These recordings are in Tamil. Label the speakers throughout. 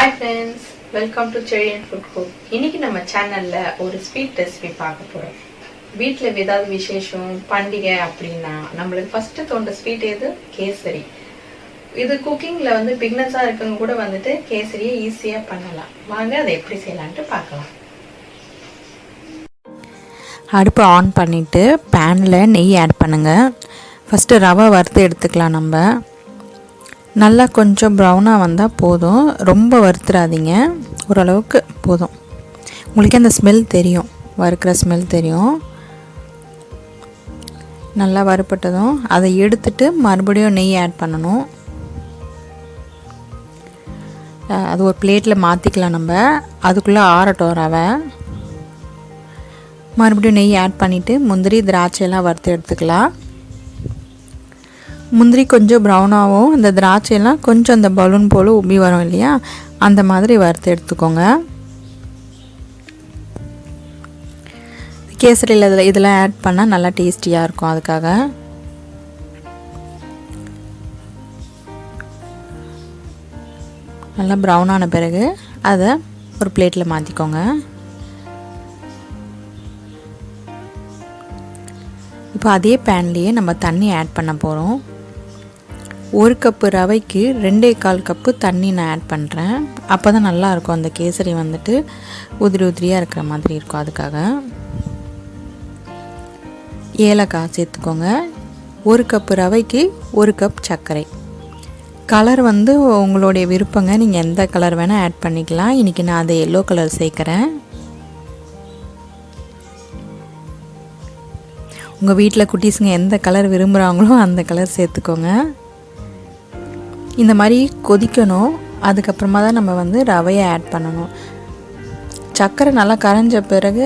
Speaker 1: Hi friends, welcome to Chezhiyan food cook. இன்னைக்கு நம்ம சேனல்ல ஒரு ஸ்வீட் ரெசிபி பார்க்க போறோம். வீட்ல ஏதாவது விசேஷம் பண்டிகை அப்படினா நமக்கு ஃபர்ஸ்ட் தோன்ற ஸ்வீட் எது? கேசரி. இது குக்கிங்ல பிகினர்ஸா இருக்கவங்க கூட கேசரியை ஈஸியா பண்ணலாம். வாங்க அதை எப்படி செய்யலாம்னு பார்க்கலாம்.
Speaker 2: அடுப்பு ஆன் பண்ணிட்டு panல நெய் ஆட் பண்ணுங்க. ஃபர்ஸ்ட் ரவை வறுத்து எடுத்துக்கலாம் நம்ம. நல்லா கொஞ்சம் ப்ரௌனா வந்தா போதும். ரொம்ப வறுத்துறாதீங்க. ஓரளவுக்கு போதும். உங்களுக்கு அந்த ஸ்மெல் தெரியும். வறுக்கிற ஸ்மெல் தெரியும். நல்லா வறுபட்டதும் அதை எடுத்துட்டு மறுபடியும் நெய் ஆட் பண்ணனும். அது ஒரு பிளேட்ல மாத்திக்கலாம் நம்ம. அதுக்குள்ள ஆறட்டும் ரவை. மறுபடியும் நெய் ஆட் பண்ணிட்டு முந்திரி திராட்சை எல்லாம் வறுத்து எடுத்துக்கலாம். முந்திரி கொஞ்சம் ப்ரௌனாவும் அந்த திராட்சை எல்லாம் கொஞ்சம் அந்த பலூன் போல உப்பி வரும் இல்லையா, அந்த மாதிரி வறுத்து எடுத்துக்கோங்க. கேசரியில் இதெல்லாம் ஆட் பண்ணால் நல்லா டேஸ்டியாக இருக்கும். அதுக்காக நல்லா ப்ரௌனான பிறகு அதை ஒரு பிளேட்டில் மாற்றிக்கோங்க. இப்போ அதே பேன்லேயே நம்ம தண்ணி ஆட் பண்ண போகிறோம். 1 கப்பு ரவைக்கு 2.25 கப்பு தண்ணி நான் ஆட் பண்ணுறேன். அப்போ தான் நல்லாயிருக்கும். அந்த கேசரி உதிரி உதிரியாக இருக்கிற மாதிரி இருக்கும். அதுக்காக ஏலக்காய் சேர்த்துக்கோங்க. 1 கப்பு ரவைக்கு 1 கப் சர்க்கரை. கலர் உங்களுடைய விருப்பங்க. நீங்கள் எந்த கலர் வேணால் ஆட் பண்ணிக்கலாம். இன்றைக்கி நான் அதை எல்லோ கலர் சேர்க்குறேன். உங்கள் வீட்டில் குட்டீஸுங்க எந்த கலர் விரும்புகிறாங்களோ அந்த கலர் சேர்த்துக்கோங்க. இந்த மாதிரி கொதிக்கணும். அதுக்கப்புறமா தான் நம்ம ரவையை ஆட் பண்ணணும். சர்க்கரை நல்லா கரைஞ்ச பிறகு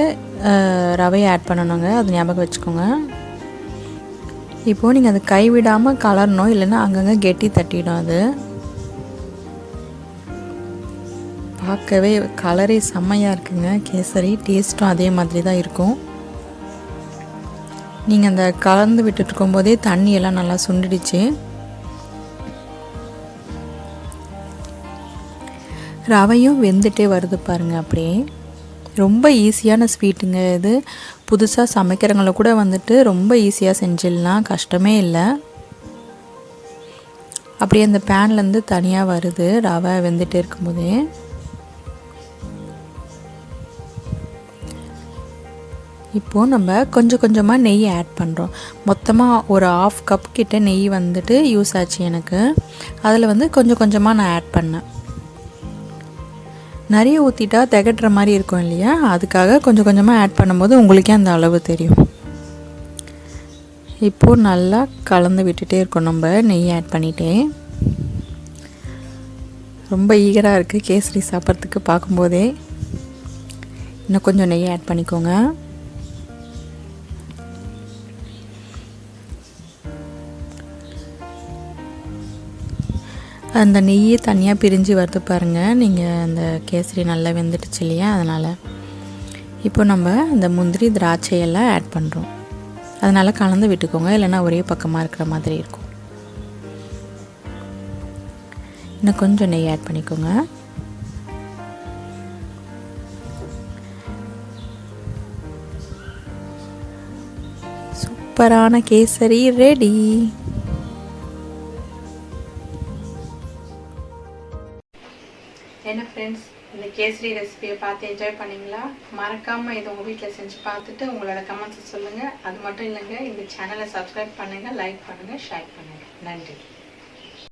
Speaker 2: ரவையை ஆட் பண்ணணுங்க. அது ஞாபகம் வச்சுக்கோங்க. இப்போது நீங்கள் அதை கைவிடாமல் கலரணும், இல்லைன்னா அங்கங்கே கெட்டி தட்டிடும். அது பார்க்கவே கலரே செம்மையாக இருக்குங்க. கேசரி டேஸ்ட்டும் அதே மாதிரி தான் இருக்கும். நீங்கள் அந்த கலந்து விட்டுட்டு இருக்கும்போதே தண்ணியெல்லாம் நல்லா சுண்டிடுச்சு. ரவையும் வெந்துட்டே வருது பாருங்கள். அப்படியே ரொம்ப ஈஸியான ஸ்வீட்டுங்க இது. புதுசாக சமைக்கிறவங்கள கூட ரொம்ப ஈஸியாக செஞ்சிடலாம். கஷ்டமே இல்லை. அப்படியே அந்த பேன்லேருந்து தனியாக வருது ரவை வெந்துட்டே இருக்கும்போதே. இப்போது நம்ம கொஞ்சம் கொஞ்சமாக நெய் ஆட் பண்ணுறோம். மொத்தமாக ஒரு 1/2 கப் கிட்ட நெய் யூஸ் ஆச்சு எனக்கு. அதில் கொஞ்சம் கொஞ்சமாக நான் ஆட் பண்ணேன். நிறைய ஊற்றிட்டா திகட்டுற மாதிரி இருக்கும் இல்லையா, அதுக்காக கொஞ்சம் கொஞ்சமாக ஆட் பண்ணும்போது உங்களுக்கே அந்த அளவு தெரியும். இப்போது நல்லா கலந்து விட்டுட்டே இருக்கோம். நம்ம நெய் ஆட் பண்ணிட்டே ரொம்ப ஈகராக இருக்குது கேசரி சாப்பிட்றதுக்கு. பார்க்கும்போதே இன்னும் கொஞ்சம் நெய் ஆட் பண்ணிக்கோங்க. அந்த நெய்யை தனியாக பிரிஞ்சு வருது பாருங்கள். நீங்கள் அந்த கேசரி நல்லா வெந்துடுச்சு இல்லையா, அதனால். இப்போ நம்ம இந்த முந்திரி திராட்சையெல்லாம் ஆட் பண்ணுறோம். அதனால் கலந்து விட்டுக்கோங்க, இல்லைன்னா ஒரே பக்கமாக இருக்கிற மாதிரி இருக்கும். இன்னும் கொஞ்சம் நெய் ஆட் பண்ணிக்கோங்க. சூப்பரான கேசரி ரெடி.
Speaker 1: என்ன ஃப்ரெண்ட்ஸ், இந்த கேசரி ரெசிபியை பார்த்து என்ஜாய் பண்ணிங்களா? மறக்காமல் இதை உங்கள் வீட்டில் செஞ்சு பார்த்துட்டு உங்களோட கமெண்ட்ஸை சொல்லுங்கள். அது மட்டும் இல்லைங்க, இந்த சேனலை சப்ஸ்கிரைப் பண்ணுங்கள், லைக் பண்ணுங்கள், ஷேர் பண்ணுங்கள். நன்றி.